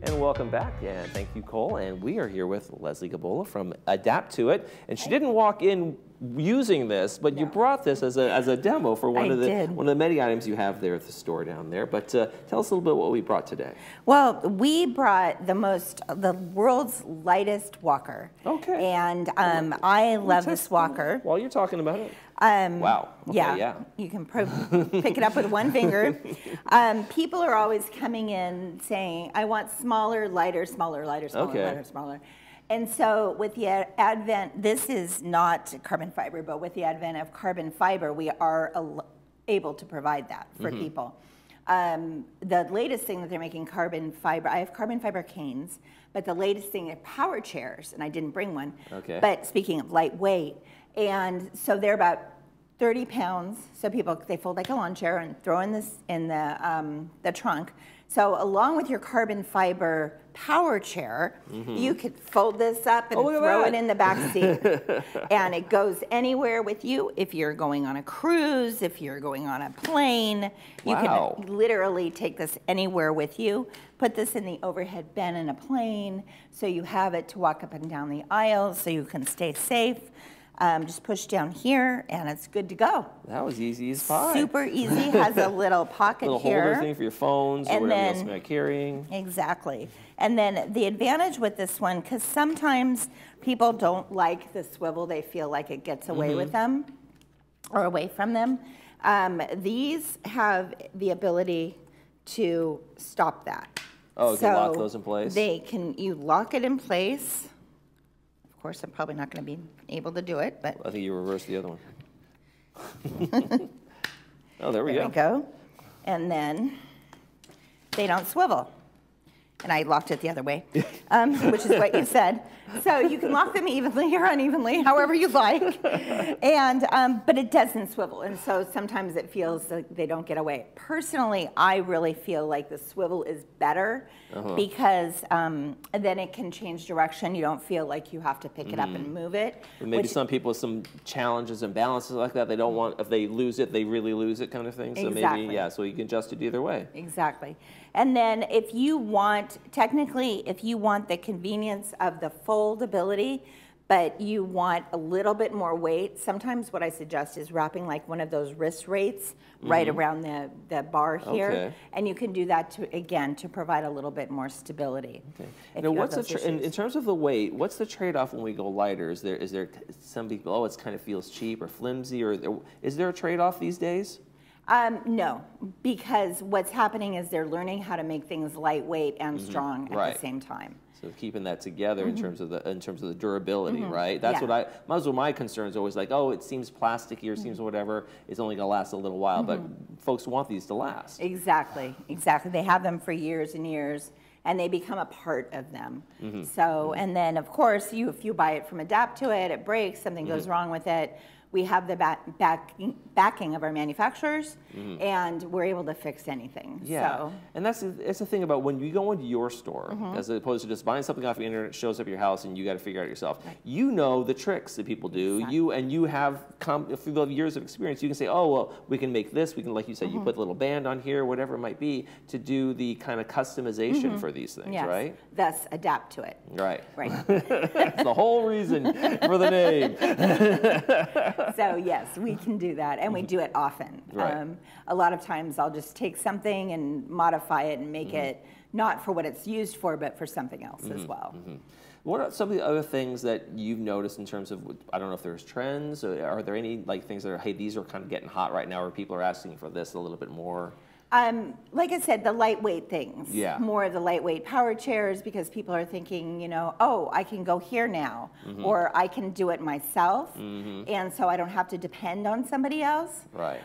And welcome back, and thank you, Cole. And we are here with Leslie Gabola from Adapt-2-It. And she didn't walk in using this, but you brought this as a demo for one of the many items you have there at the store down there. But tell us a little bit what we brought today. Well, we brought the world's lightest walker. Okay. And I love this walker. While you're talking about it. Wow. Okay, yeah. You can pick it up with one finger. People are always coming in saying, I want smaller, lighter, smaller, lighter, smaller, lighter, smaller. And so with the advent, this is not carbon fiber, but with the advent of carbon fiber, we are able to provide that for people. The latest thing that they're making carbon fiber, I have carbon fiber canes, but the latest thing are power chairs, and I didn't bring one. Okay. But speaking of lightweight, and so they're about 30 pounds. So they fold like a lawn chair and throw in the trunk. So along with your carbon fiber power chair, you could fold this up and throw it in the back seat. And it goes anywhere with you. If you're going on a cruise, if you're going on a plane, you can literally take this anywhere with you. Put this in the overhead bin in a plane, so you have it to walk up and down the aisles, so you can stay safe. Just push down here, and it's good to go. That was easy as pie. Super easy. Has a little pocket little here. Holder thing for your phones or whatever else you're carrying. Exactly. And then the advantage with this one, because sometimes people don't like the swivel. They feel like it gets away with them or away from them. These have the ability to stop that. Oh, you can lock those in place? You lock it in place. Of course, I'm probably not going to be able to do it, but I think you reversed the other one. Oh, there we go. There we go. And then they don't swivel. And I locked it the other way, which is what you said. So you can lock them evenly or unevenly, however you like. And but it doesn't swivel, and so sometimes it feels like they don't get away. Personally, I really feel like the swivel is better because then it can change direction. You don't feel like you have to pick it up and move it. And maybe some people with some challenges and balances like that, they don't want, if they lose it, they really lose it kind of thing. So maybe, so you can adjust it either way. Exactly. And then if you want, technically, if you want the convenience of the foldability, but you want a little bit more weight, sometimes what I suggest is wrapping like one of those wrist weights right around the bar here. And you can do that, to provide a little bit more stability. Now, what's in terms of the weight, what's the trade-off when we go lighter? Is there some people, oh, it kind of feels cheap or flimsy, or is there a trade-off these days? No, because what's happening is they're learning how to make things lightweight and strong at the same time. So keeping that together in terms of the durability, right? That's what my concern is always like, oh, it seems plasticky or seems whatever. It's only going to last a little while, but folks want these to last. Exactly, exactly. They have them for years and years, and they become a part of them. So, and then of course, if you buy it from Adapt-2-It, it breaks, something goes wrong with it. We have the backing of our manufacturers, and we're able to fix anything. Yeah, so. And it's the thing about when you go into your store, as opposed to just buying something off the internet, shows up at your house, and you got to figure it out yourself. You know the tricks that people do. You have through the years of experience. You can say, oh well, we can make this. We can, like you said, you put a little band on here, whatever it might be, to do the kind of customization for these things, right? Thus, Adapt-2-It. Right. Right. That's the whole reason for the name. So yes, we can do that, and we do it often. Right. A lot of times I'll just take something and modify it and make it not for what it's used for, but for something else as well. What are some of the other things that you've noticed in terms of, I don't know if there's trends, or are there any things that are, hey, these are kind of getting hot right now, or people are asking for this a little bit more? Like I said, the lightweight things. Yeah. More of the lightweight power chairs, because people are thinking, you know, oh, I can go here now, or I can do it myself, and so I don't have to depend on somebody else. Right.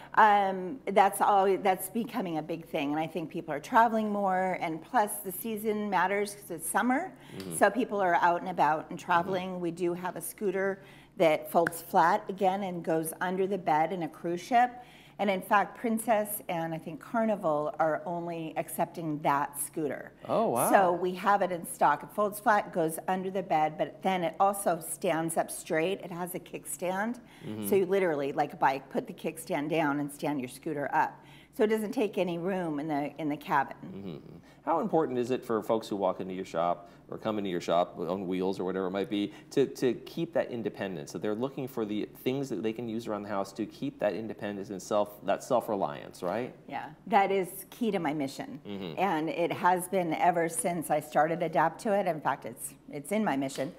That's becoming a big thing, and I think people are traveling more, and plus the season matters because it's summer, so people are out and about and traveling. We do have a scooter that folds flat again and goes under the bed in a cruise ship. And in fact, Princess and I think Carnival are only accepting that scooter. Oh, wow. So we have it in stock. It folds flat, goes under the bed, but then it also stands up straight. It has a kickstand. So you literally, like a bike, put the kickstand down and stand your scooter up. so it doesn't take any room in the cabin. Mm-hmm. How important is it for folks who walk into your shop or come into your shop on wheels or whatever it might be to keep that independence? So they're looking for the things that they can use around the house to keep that independence and self-reliance, right? Yeah, that is key to my mission, and it has been ever since I started Adapt-2-It. In fact, it's in my mission,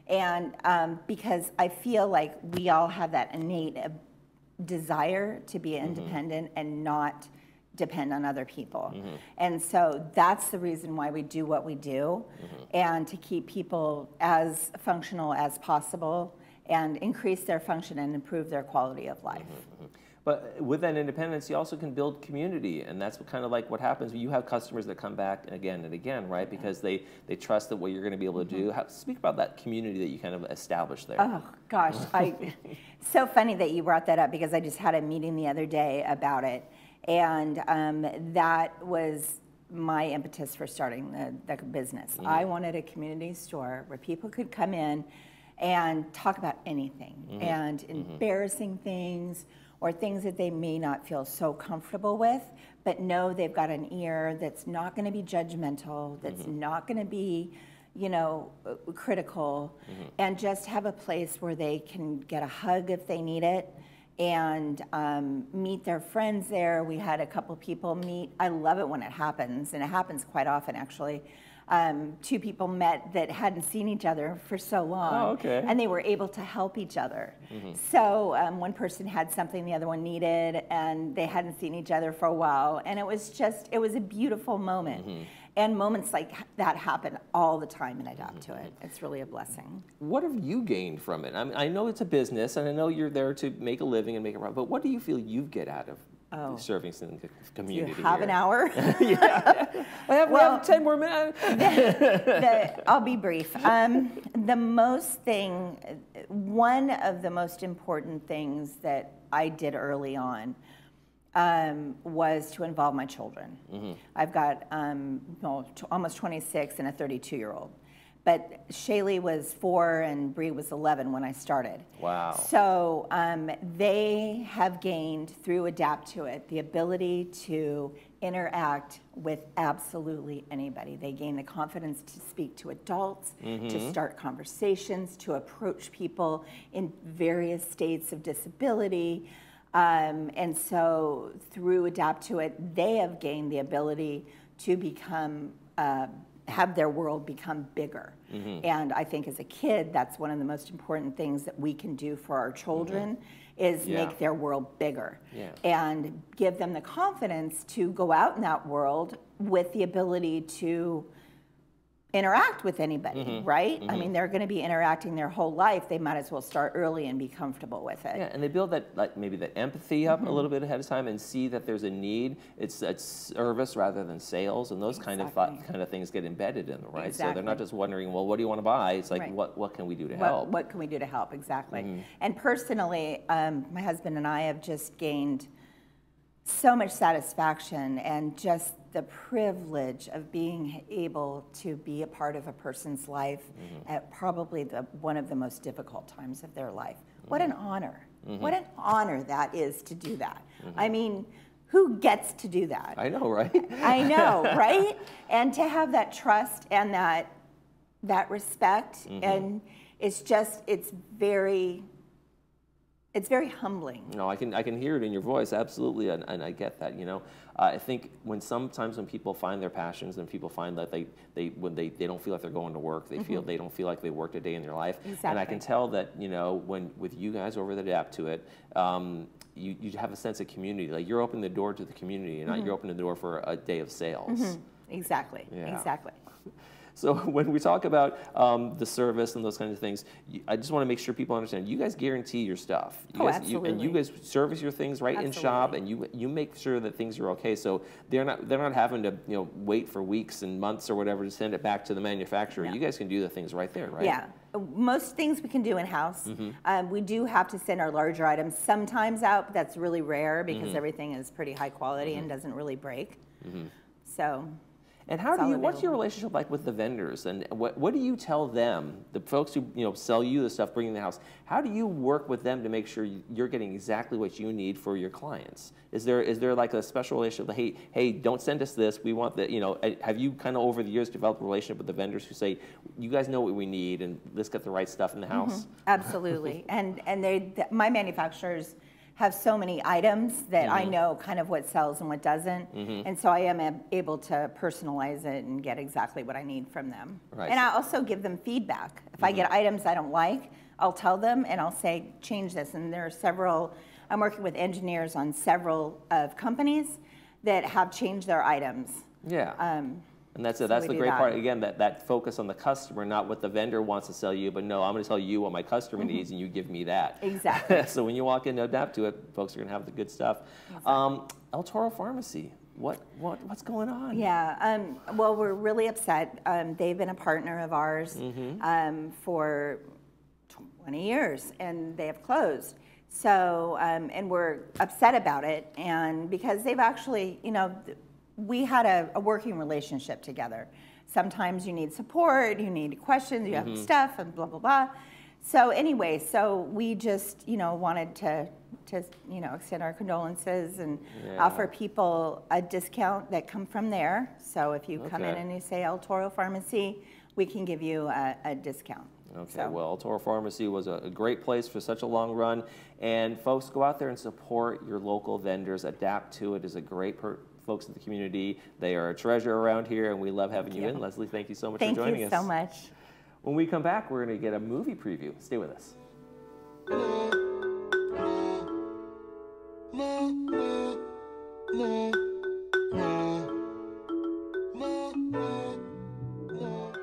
and because I feel like we all have that innate desire to be independent and not depend on other people. And so that's the reason why we do what we do, and to keep people as functional as possible and increase their function and improve their quality of life. But with that independence, you also can build community, and that's kind of like what happens when you have customers that come back again and again, right? Because they trust that what you're going to be able to do. Speak about that community that you kind of established there. Oh gosh, so funny that you brought that up, because I just had a meeting the other day about it, and that was my impetus for starting the business. I wanted a community store where people could come in and talk about anything, and embarrassing things, or things that they may not feel so comfortable with, but know they've got an ear that's not going to be judgmental, that's not going to be, you know, critical, and just have a place where they can get a hug if they need it, and meet their friends there. We had a couple people meet. I love it when it happens, and it happens quite often, actually. Two people met that hadn't seen each other for so long, and they were able to help each other. So one person had something the other one needed, and they hadn't seen each other for a while, and it was a beautiful moment. And moments like that happen all the time in Adapt-2-It. It's really a blessing. What have you gained from it? I mean, I know it's a business, and I know you're there to make a living and make it right, but what do you feel you get out of serving in the community? You have an hour? Yeah. We have 10 more minutes. I'll be brief. One of the most important things that I did early on was to involve my children. I've got almost 26 and a 32-year-old. But Shaylee was 4 and Bree was 11 when I started. Wow. So they have gained, through Adapt-2-It, the ability to interact with absolutely anybody. They gain the confidence to speak to adults, to start conversations, to approach people in various states of disability. And so through Adapt-2-It, they have gained the ability to become have their world become bigger. And I think as a kid, that's one of the most important things that we can do for our children, is make their world bigger and give them the confidence to go out in that world with the ability to interact with anybody, right? I mean, they're going to be interacting their whole life. They might as well start early and be comfortable with it. Yeah, and they build that, like, maybe that empathy up a little bit ahead of time, and see that there's a need. It's service rather than sales, and those kind of things get embedded in them, right? So they're not just wondering, well, what do you want to buy? It's like, what can we do to help? What can we do to help? Exactly. And personally, my husband and I have just gained so much satisfaction and just the privilege of being able to be a part of a person's life at probably one of the most difficult times of their life. What an honor. What an honor that is to do that. I mean, who gets to do that? I know, right? I know, right? And to have that trust and that respect, and it's very humbling. No, I can hear it in your voice, absolutely, and I get that. You know, I think sometimes when people find their passions, and people find that when they don't feel like they're going to work, they don't feel like they worked a day in their life. And I can tell that, you know, with you guys over the Adapt-2-It, you have a sense of community. Like, you're opening the door to the community, and not you're opening the door for a day of sales. Exactly. Yeah. Exactly. So when we talk about the service and those kinds of things, I just want to make sure people understand, you guys guarantee your stuff. Absolutely. And you guys service your things right in shop, and you make sure that things are okay. So they're not having to, you know, wait for weeks and months or whatever to send it back to the manufacturer. You guys can do the things right there, right? Yeah. Most things we can do in-house. We do have to send our larger items sometimes out, but that's really rare because everything is pretty high quality and doesn't really break. So... And how do you, what's your relationship like with the vendors? And what do you tell them, the folks who sell you the stuff, bring in the house? How do you work with them to make sure you're getting exactly what you need for your clients? Is there like a special relationship? Like, hey, don't send us this. We want that. Have you kind of over the years developed a relationship with the vendors who say, you guys know what we need, and let's get the right stuff in the house? Absolutely. And my manufacturers have so many items that I know kind of what sells and what doesn't. And so I am able to personalize it and get exactly what I need from them. Right. And I also give them feedback. If I get items I don't like, I'll tell them and I'll say, change this. And there are several, I'm working with engineers on several of companies that have changed their items. Yeah. And that's it. That's the great part. Again, that focus on the customer, not what the vendor wants to sell you, but no, I'm going to tell you what my customer needs, and you give me that. Exactly. So when you walk in to Adapt-2-It, folks are going to have the good stuff. Exactly. El Toro Pharmacy. What's going on? Yeah. Well, we're really upset. They've been a partner of ours for 20 years, and they have closed. So, and we're upset about it, and because they've actually, we had a working relationship together. Sometimes you need support, you need questions, you have stuff, and blah, blah, blah. So anyway, so we just, wanted to extend our condolences and offer people a discount that come from there. So if you come in and you say El Toro Pharmacy, we can give you a discount. Okay, so. Well, El Toro Pharmacy was a great place for such a long run. And folks, go out there and support your local vendors. Adapt-2-It is a great folks in the community. They are a treasure around here, and we love having you in. Leslie, thank you so much for joining us. Thank you so much. When we come back, we're going to get a movie preview. Stay with us.